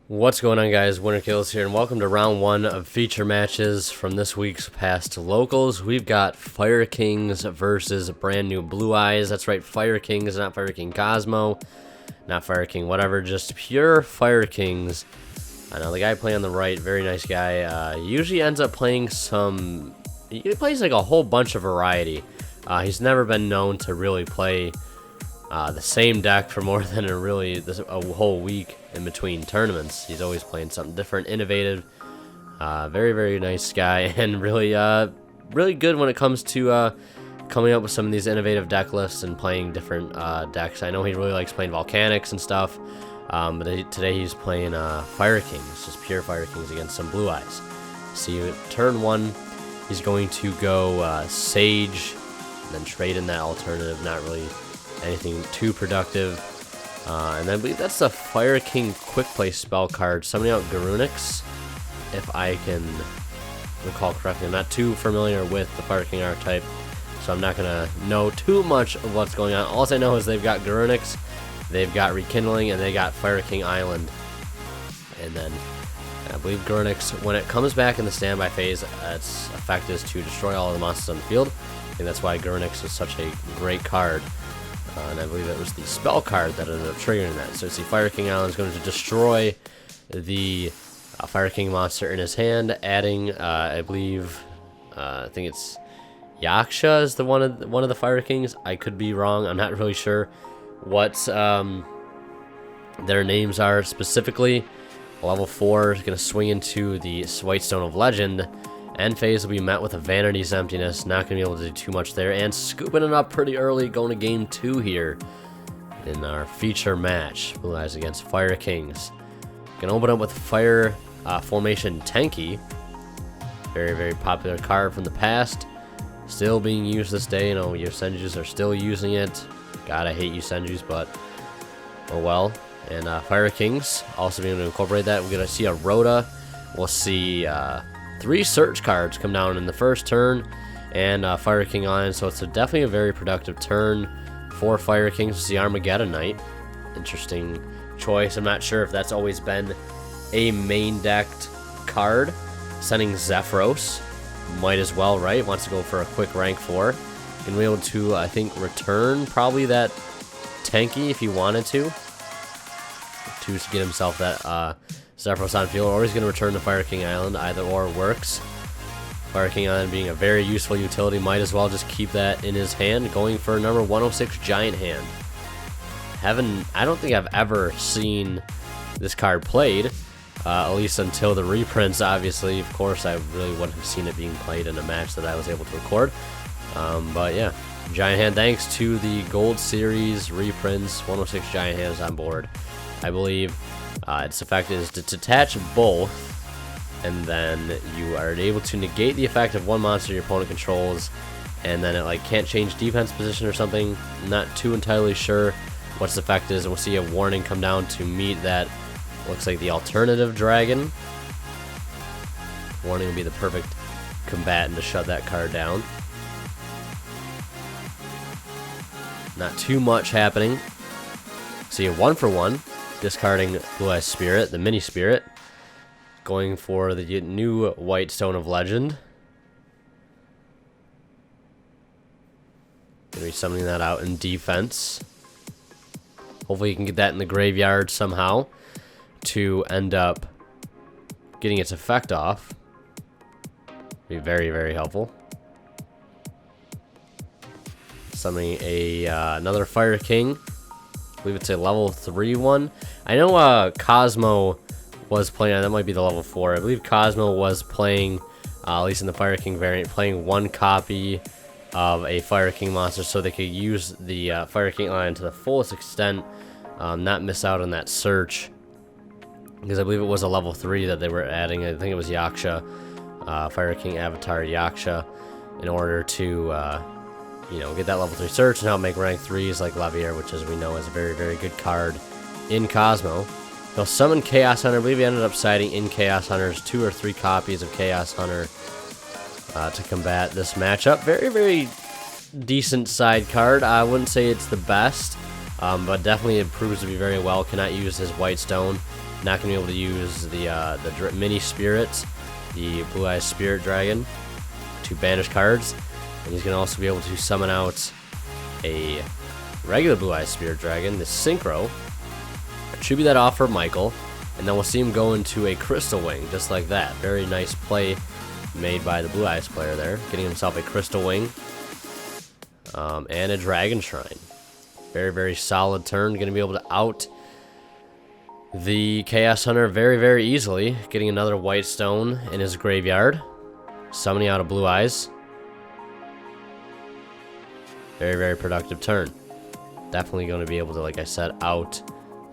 What's going on, guys? Winter Kills here, and welcome to round one of feature matches from this week's past locals. We've got Fire Kings versus brand new Blue Eyes. That's right, Fire Kings, not Fire King Cosmo, not Fire King whatever, just pure Fire Kings. I know the guy playing on the right, very nice guy. He usually ends up playing he plays like a whole bunch of variety. He's never been known to really play the same deck for more than a whole week in between tournaments. He's always playing something different, innovative. Very, very nice guy, and really good when it comes to coming up with some of these innovative deck lists and playing different decks. I know he really likes playing Volcanics and stuff, but today he's playing Fire Kings, just pure Fire Kings against some Blue Eyes. See, turn one, he's going to go Sage, and then trade in that alternative. Not really anything too productive. And I believe that's the Fire King Quick Play spell card, summoning out Garunix, if I can recall correctly. I'm not too familiar with the Fire King archetype, so I'm not going to know too much of what's going on. All I know is they've got Garunix, they've got Rekindling, and they got Fire King Island. And then I believe Garunix, when it comes back in the standby phase, its effect is to destroy all of the monsters on the field. I think that's why Garunix is such a great card. And I believe it was the spell card that ended up triggering that. So see, Fire King Island is going to destroy the Fire King monster in his hand, adding, I believe, I think it's Yaksha is the one of the Fire Kings. I could be wrong. I'm not really sure what their names are specifically. Level 4 is going to swing into the White Stone of Legend. End phase will be met with a Vanity's Emptiness. Not going to be able to do too much there. And scooping it up pretty early, going to game 2 here in our feature match. Blue Eyes against Fire Kings. Going to open up with Fire Formation Tenki. Very, very popular card from the past. Still being used this day. You know, Yosenjus are still using it. God, I hate Yosenjus, but oh well. And Fire Kings also being able to incorporate that. We're going to see a Rhoda. We'll see 3 search cards come down in the first turn, and Fire King Island, so it's definitely a very productive turn for Fire Kings. It's the Armageddon Knight. Interesting choice. I'm not sure if that's always been a main decked card. Sending Zephyros. Might as well, right? Wants to go for a quick rank 4. And be able to, I think, return probably that Tenki if he wanted to get himself that Zephyros on field, or he's going to return to Fire King Island. Either or works. Fire King Island being a very useful utility, might as well just keep that in his hand. Going for number 106 Giant Hand. I don't think I've ever seen this card played, at least until the reprints, obviously. Of course, I really wouldn't have seen it being played in a match that I was able to record. But yeah, Giant Hand, thanks to the Gold Series reprints, 106 Giant Hands on board. I believe its effect is to detach both, and then you are able to negate the effect of one monster your opponent controls, and then it like can't change defense position or something. Not too entirely sure what its effect is, and we'll see a warning come down to meet that. Looks like the alternative dragon. Warning would be the perfect combatant to shut that card down. Not too much happening. See a 1-for-1. Discarding Blue Eyes Spirit, the mini spirit. Going for the new White Stone of Legend. Gonna be summoning that out in defense. Hopefully you can get that in the graveyard somehow to end up getting its effect off. Be very, very helpful. Summoning another Fire King. I believe it's a level 3 one. I know Cosmo was playing, that might be the level 4. I believe Cosmo was playing, at least in the Fire King variant, playing 1 copy of a Fire King monster so they could use the Fire King line to the fullest extent, not miss out on that search. Because I believe it was a level 3 that they were adding. I think it was Yaksha, Fire King Avatar Yaksha, in order to get that level 3 search and help make rank 3s like Lavier, which as we know is a very, very good card in Cosmo. He'll summon Chaos Hunter. I believe he ended up siding in Chaos Hunters, 2 or 3 copies of Chaos Hunter to combat this matchup. Very, very decent side card. I wouldn't say it's the best, but definitely it proves to be very well. Cannot use his White Stone Not going to be able to use the mini spirits, the Blue Eyes Spirit Dragon, to banish cards. And he's going to also be able to summon out a regular Blue Eyes Spirit Dragon, the Synchro. Tribute that off for Michael. And then we'll see him go into a Crystal Wing, just like that. Very nice play made by the Blue Eyes player there. Getting himself a Crystal Wing. And a Dragon Shrine. Very, very solid turn. Going to be able to out the Chaos Hunter very, very easily. Getting another white stone in his graveyard. Summoning out a Blue Eyes. Very, very productive turn. Definitely going to be able to, like I said, out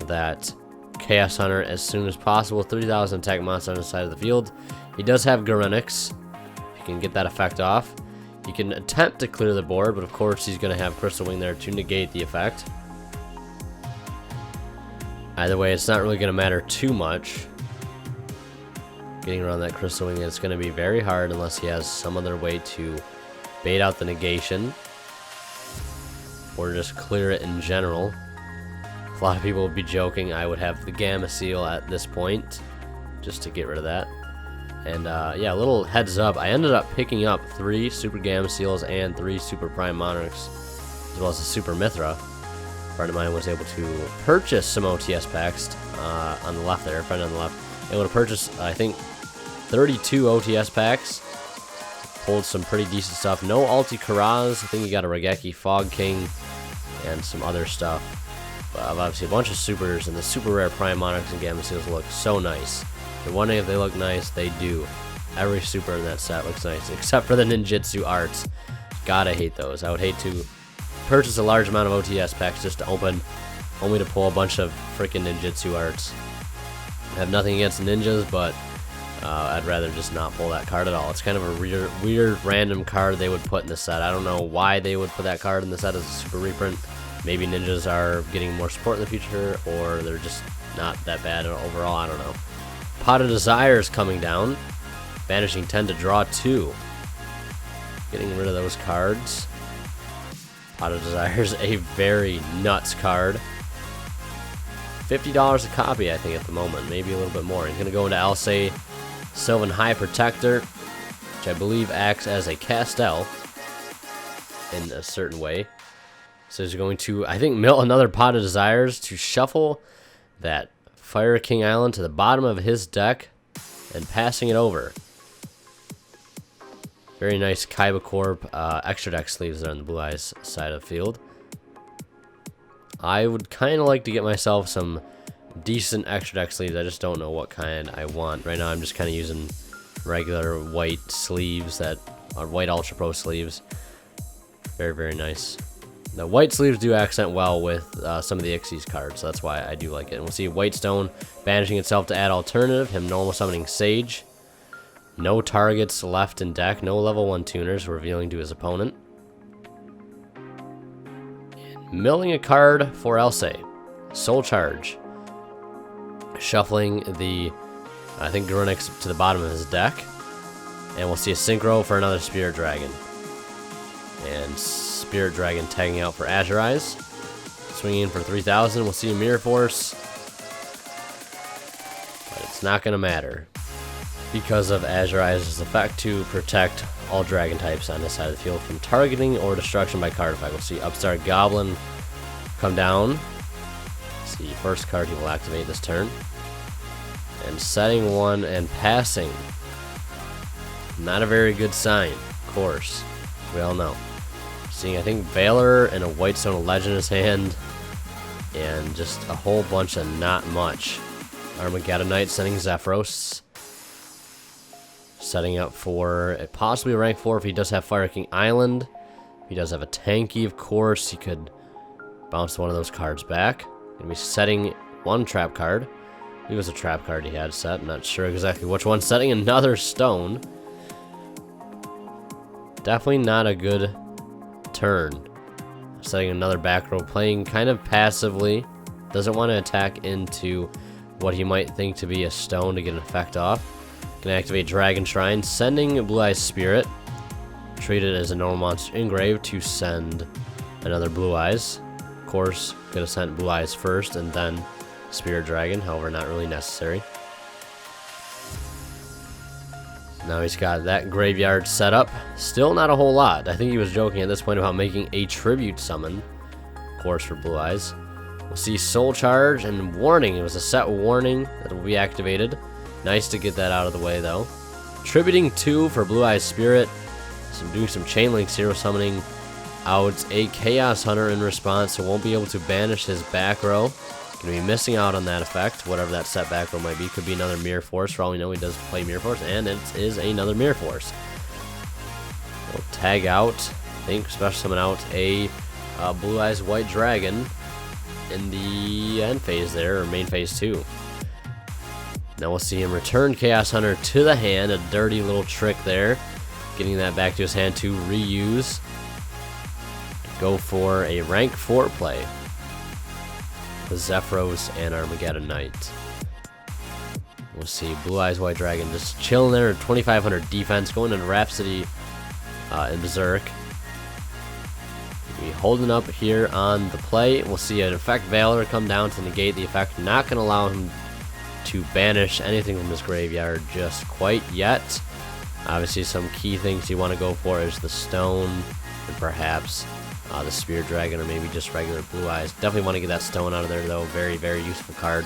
that Chaos Hunter as soon as possible. 3,000 attack monster on the side of the field. He does have Garenix. If you can get that effect off, you can attempt to clear the board, but of course he's going to have Crystal Wing there to negate the effect. Either way, it's not really going to matter too much. Getting around that Crystal Wing is going to be very hard unless he has some other way to bait out the negation. Or just clear it in general. A lot of people would be joking I would have the Gamma Seal at this point, just to get rid of that. And yeah, a little heads up, I ended up picking up 3 Super Gamma Seals and 3 Super Prime Monarchs, as well as a Super Mithra. A friend of mine was able to purchase some OTS packs on the left there, friend on the left. Able to purchase, I think, 32 OTS packs. Pulled some pretty decent stuff. No Alti Karaz, I think he got a Regeki Fog King, and some other stuff. Obviously a bunch of supers, and the super rare Prime Monarchs and Gamma Seals look so nice. You're wondering if they look nice, they do. Every super in that set looks nice, except for the ninjutsu arts. God, I hate those. I would hate to purchase a large amount of OTS packs just to open, only to pull a bunch of freaking ninjutsu arts. I have nothing against ninjas, but I'd rather just not pull that card at all. It's kind of a weird random card they would put in the set. I don't know why they would put that card in the set as a super reprint. Maybe ninjas are getting more support in the future, or they're just not that bad overall, I don't know. Pot of Desire is coming down. Banishing 10 to draw 2. Getting rid of those cards. Pot of Desire is a very nuts card. $50 a copy, I think, at the moment. Maybe a little bit more. He's going to go into Alcei Sylvan High Protector, which I believe acts as a Castel in a certain way. So he's going to, I think, mill another Pot of Desires to shuffle that Fire King Island to the bottom of his deck and passing it over. Very nice Kaiba Corp extra deck sleeves there on the Blue Eyes side of the field. I would kind of like to get myself some decent extra deck sleeves. I just don't know what kind I want. Right now I'm just kind of using regular white sleeves that are white Ultra Pro sleeves. Very, very nice. The white sleeves do accent well with some of the Ixies cards, so that's why I do like it. And we'll see White Stone banishing itself to add alternative, him normal summoning Sage. No targets left in deck, no level 1 tuners, revealing to his opponent. And milling a card for Alcei. Soul Charge. Shuffling the, I think, Garenix to the bottom of his deck. And we'll see a Synchro for another Spirit Dragon. And Spirit Dragon tagging out for Azure Eyes. Swinging in for 3,000. We'll see a Mirror Force. But it's not going to matter, because of Azure Eyes' effect to protect all dragon types on this side of the field from targeting or destruction by card effect. We'll see Upstart Goblin come down. Let's see, first card he will activate this turn. And setting one and passing. Not a very good sign, of course. We all know. Seeing, I think, Valor and a White Stone of Legend in his hand. And just a whole bunch of not much. Armageddon Knight sending Zephyros. Setting up for possibly a rank 4 if he does have Fire King Island. If he does have a Tanky, of course, he could bounce one of those cards back. Gonna be setting one trap card. It was a trap card he had set. I'm not sure exactly which one. Setting another stone. Definitely not a good turn. Setting another back row, playing kind of passively. Doesn't want to attack into what he might think to be a stone to get an effect off. Can activate Dragon Shrine, sending Blue Eyes Spirit. Treat it as a normal monster engrave to send another Blue Eyes. Of course, could have sent Blue Eyes first and then Spirit Dragon, however, not really necessary. Now he's got that graveyard set up. Still not a whole lot. I think he was joking at this point about making a tribute summon, of course, for Blue Eyes. We'll see Soul Charge and Warning. It was a set warning that will be activated. Nice to get that out of the way, though. Tributing 2 for Blue Eyes Spirit. Doing some Chain Link Zero summoning out a Chaos Hunter in response, so won't be able to banish his back row. Going to be missing out on that effect, whatever that set back row might be. Could be another Mirror Force. For all we know, he does play Mirror Force, and it is another Mirror Force. We'll tag out, I think, special summon out a Blue Eyes White Dragon in the end phase there, or main phase 2. Now we'll see him return Chaos Hunter to the hand, a dirty little trick there. Getting that back to his hand to reuse. Go for a rank 4 play. The Zephyros and Armageddon Knight. We'll see Blue Eyes White Dragon just chilling there at 2500 defense, going into Rhapsody and Berserk. We'll be holding up here on the play. We'll see an effect Valor come down to negate the effect, not going to allow him to banish anything from his graveyard just quite yet. Obviously, some key things you want to go for is the Stone and perhaps the Spirit Dragon, or maybe just regular Blue Eyes. Definitely want to get that Stone out of there, though. Very, very useful card.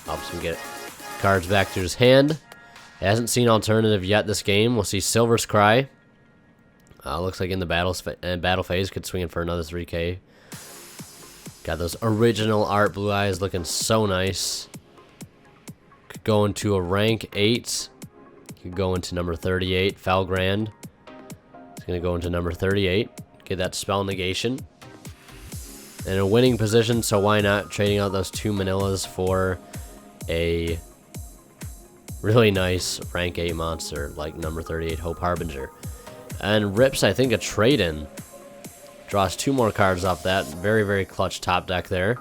Helps him get cards back to his hand. Hasn't seen alternative yet this game. We'll see Silver's Cry. Looks like in the battle phase, could swing in for another 3K. Got those original art Blue Eyes looking so nice. Could go into a rank 8. Could go into number 38, Felgrand. It's going to go into number 38. Get that spell negation. In a winning position, so why not trading out those 2 Manillas for a really nice rank 8 monster like number 38, Hope Harbinger. And rips, I think, a trade-in. Draws 2 more cards off that. Very, very clutch top deck there.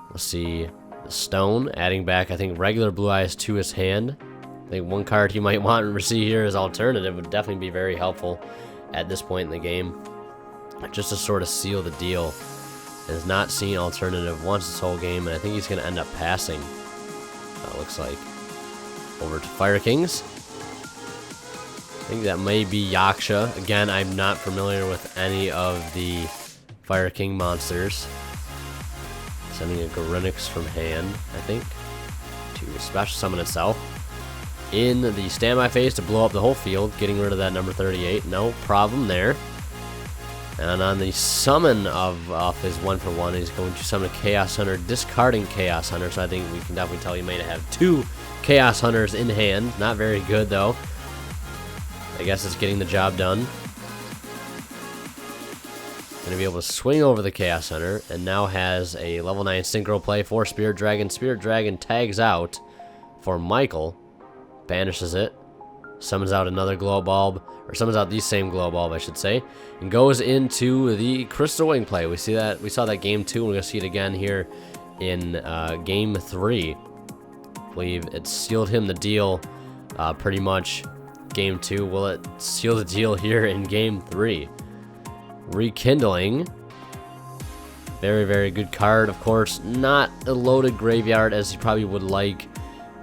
We'll see the Stone, adding back, I think, regular Blue Eyes to his hand. I think one card he might want to receive here as alternative would definitely be very helpful at this point in the game. Just to sort of seal the deal. Has not seen alternative once this whole game, and I think he's going to end up passing. Looks like. Over to Fire Kings. I think that may be Yaksha. Again, I'm not familiar with any of the Fire King monsters. Sending a Garunix from hand, I think, to special summon itself. In the standby phase to blow up the whole field, getting rid of that number 38. No problem there. And on the summon of his 1-for-1, he's going to summon a Chaos Hunter, discarding Chaos Hunter. So I think we can definitely tell you may have 2 Chaos Hunters in hand. Not very good, though. I guess it's getting the job done. Going to be able to swing over the Chaos Hunter, and now has a level 9 Synchro play for Spirit Dragon. Spirit Dragon tags out for Michael, banishes it, summons out another Glow Bulb, or summons out the same Glow Bulb, I should say, and goes into the Crystal Wing play. We saw that game 2, and we're going to see it again here in game 3. I believe it sealed him the deal pretty much game 2. Will it seal the deal here in game 3? Rekindling. Very, very good card. Of course, not a loaded graveyard as you probably would like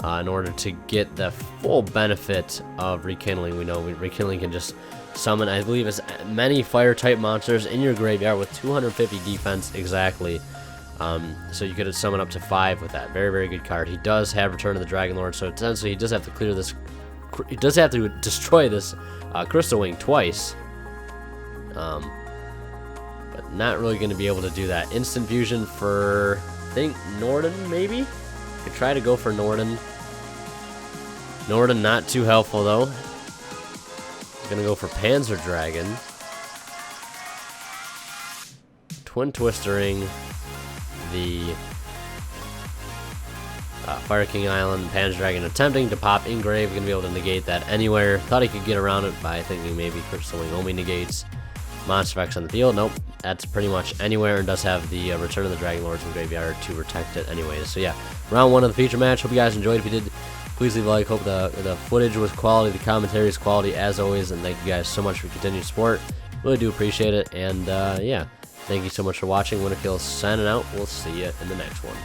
in order to get the full benefit of Rekindling. We know Rekindling can just summon, I believe, as many fire-type monsters in your graveyard with 250 defense exactly. So you could summon up to 5 with that. Very, very good card. He does have Return of the Dragon Lord, so essentially he does have to clear this. He does have to destroy this Crystal Wing twice. But not really going to be able to do that. Instant Fusion for, I think, Norden, maybe? Could try to go for Norden. Norden not too helpful, though. Gonna go for Panzer Dragon. Twin Twistering the Fire King Island. Panzer Dragon attempting to pop Engrave. Gonna be able to negate that anywhere. Thought he could get around it by thinking maybe Crystal Wing only negates monster effects on the field. Nope, that's pretty much anywhere, and does have the Return of the Dragon Lords in graveyard to protect it anyways. So yeah, round 1 of the feature match. Hope you guys enjoyed. If you did, please leave a like. Hope the footage was quality, the commentary is quality as always, and thank you guys so much for your continued support. Really do appreciate it, and yeah, thank you so much for watching. Winterkill signing out. We'll see you in the next one.